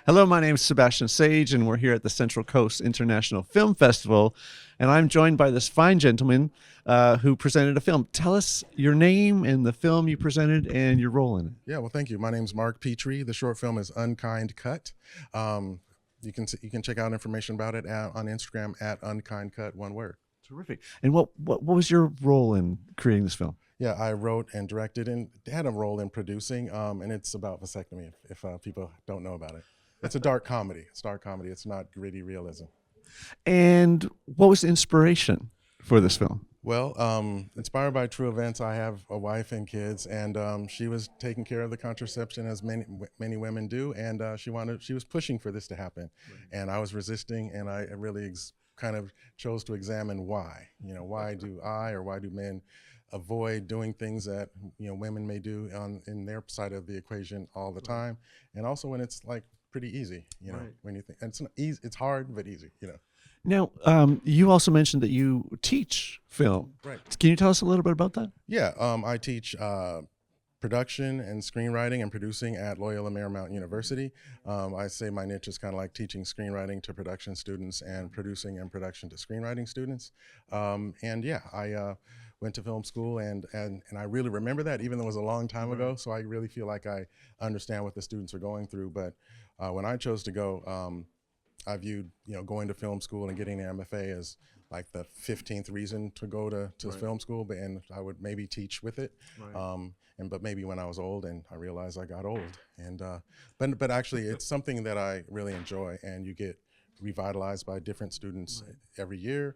Hello, my name is Sebastian Sage, and we're here at the Central Coast International Film Festival. And I'm joined by this fine gentleman who presented a film. Tell us your name and the film you presented and your role in it. Yeah, well, thank you. My name's Mark Petrie. The short film is Unkind Cut. You can check out information about it on Instagram at Unkind Cut, one word. Terrific. And what was your role in creating this film? Yeah, I wrote and directed and had a role in producing, and it's about vasectomy. If people don't know about it, it's a dark comedy. It's dark comedy. It's not gritty realism. And what was the inspiration for this film? Well, inspired by true events, I have a wife and kids, and she was taking care of the contraception as many women do, and she was pushing for this to happen, and I was resisting, and I really kind of chose to examine why. Why do men avoid doing things that women may do in their side of the equation all the time, and also when it's like pretty easy, when you think, and it's not easy, it's hard but easy, Now, you also mentioned that you teach film. Right. Can you tell us a little bit about that? Yeah, I teach production and screenwriting and producing at Loyola Marymount University. I say my niche is kind of like teaching screenwriting to production students and producing and production to screenwriting students. And yeah, I went to film school and I really remember that, even though it was a long time ago. So I really feel like I understand what the students are going through. But when I chose to go, I viewed going to film school and getting an MFA as like the 15th reason to go to film school, and I would maybe teach with it. But maybe when I was old, and I realized I got old, and but actually it's something that I really enjoy, and you get revitalized by different students every year,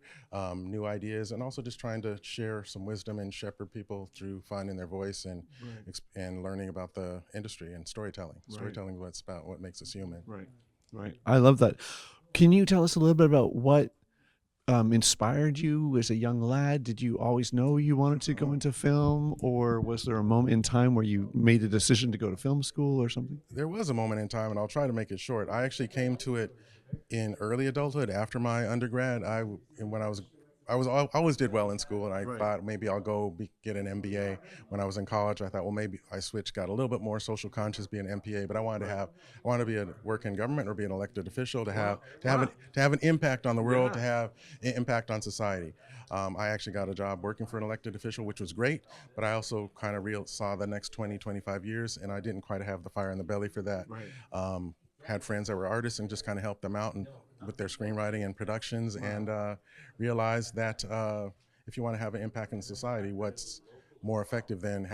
new ideas, and also just trying to share some wisdom and shepherd people through finding their voice and and learning about the industry and storytelling. Storytelling is what it's about, what makes us human. Right. I love that. Can you tell us a little bit about what inspired you as a young lad? Did you always know you wanted to go into film, or was there a moment in time where you made a decision to go to film school or something? There was a moment in time, and I'll try to make it short. I actually came to it in early adulthood after my undergrad. I always did well in school, and I thought maybe I'll go get an MBA. When I was in college, I thought, well, maybe I switched, got a little bit more social conscious, be an MPA, but I wanted to be work in government or be an elected official, to have an impact on the world, to have an impact on society. I actually got a job working for an elected official, which was great, but I also kind of saw the next 20, 25 years, and I didn't quite have the fire in the belly for that. Had friends that were artists and just kind of helped them out with their screenwriting and productions, and realized that if you want to have an impact in society, what's more effective than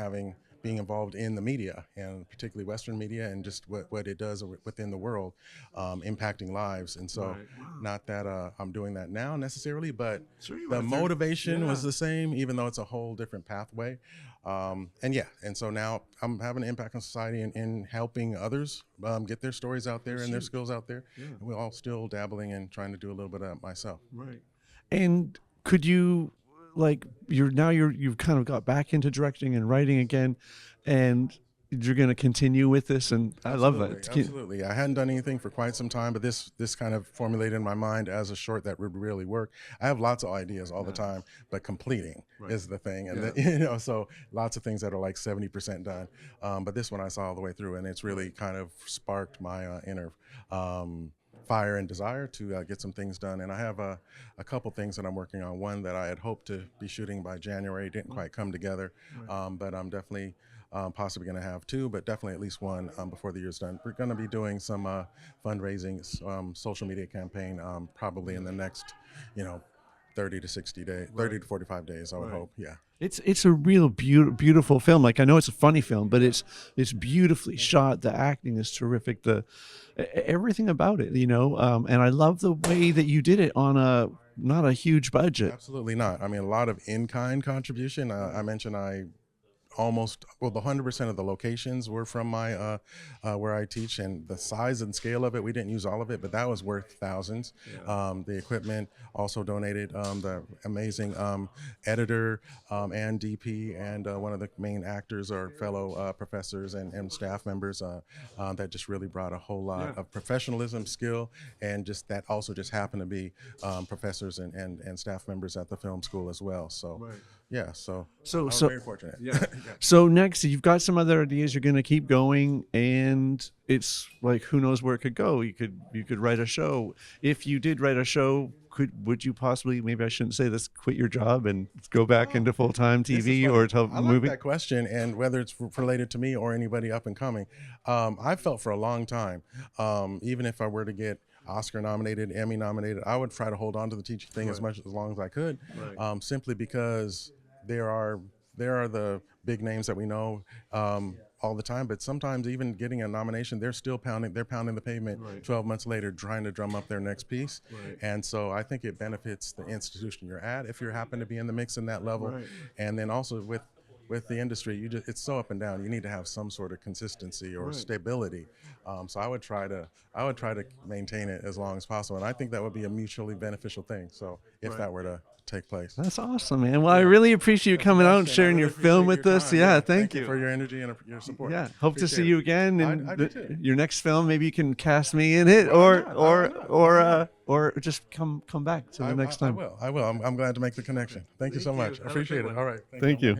being involved in the media, and particularly Western media, and just what it does within the world, impacting lives. And so not that I'm doing that now necessarily, but the motivation was the same, even though it's a whole different pathway. And so now I'm having an impact on society in helping others get their stories out there and their skills out there. And we're all still dabbling and trying to do a little bit of that myself. And could you, like, you've kind of got back into directing and writing again, and you're going to continue with this, and I love that. Absolutely. I hadn't done anything for quite some time, but this kind of formulated in my mind as a short that would really work. I have lots of ideas all the time, but completing is the thing. And so lots of things that are like 70% done. But this one I saw all the way through, and it's really kind of sparked my inner fire and desire to get some things done. And I have a couple things that I'm working on. One that I had hoped to be shooting by January didn't quite come together, but I'm definitely possibly going to have two, but definitely at least one before the year's done. We're going to be doing some fundraising, social media campaign, probably in the next, 30 to 60 days, 30 to 45 days, I would hope. Yeah. It's a real beautiful film. Like, I know it's a funny film, but it's beautifully shot. The acting is terrific. Everything about it, and I love the way that you did it on not a huge budget. Absolutely not. I mean, a lot of in-kind contribution. I mentioned the 100% of the locations were from my where I teach, and the size and scale of it, we didn't use all of it, but that was worth thousands. The equipment also donated. The amazing editor and DP and one of the main actors are fellow professors and staff members that just really brought a whole lot of professionalism, skill, and that also just happened to be professors and staff members at the film school as well. So yeah, so So I was so very fortunate. yeah. So next, you've got some other ideas. You're going to keep going, and it's like who knows where it could go. You could write a show. If you did write a show, would you possibly, maybe I shouldn't say this, quit your job and go back into full time This is TV funny. or I like movie? that question, and whether it's related to me or anybody up and coming, I felt for a long time, even if I were to get Oscar nominated, Emmy nominated, I would try to hold on to the teaching thing as long as I could, simply because there are the big names that we know all the time, but sometimes even getting a nomination, they're pounding the pavement 12 months later trying to drum up their next piece. And so I think it benefits the institution you're at if you happen to be in the mix in that level. And then also with the industry, it's so up and down. You need to have some sort of consistency or stability. So I would try to maintain it as long as possible, and I think that would be a mutually beneficial thing. So if that were to take place. That's awesome, man. Well, I really appreciate you coming out and sharing your film with us. Yeah, thank you for your energy and your support. Yeah, hope to see Appreciate you it. again I do in too. your next film. Maybe you can cast me in it, Why not? or just come back to the next time. I will. I'm glad to make the connection. Thank you so much. you. I Have a appreciate good it. one. All right. Thank you.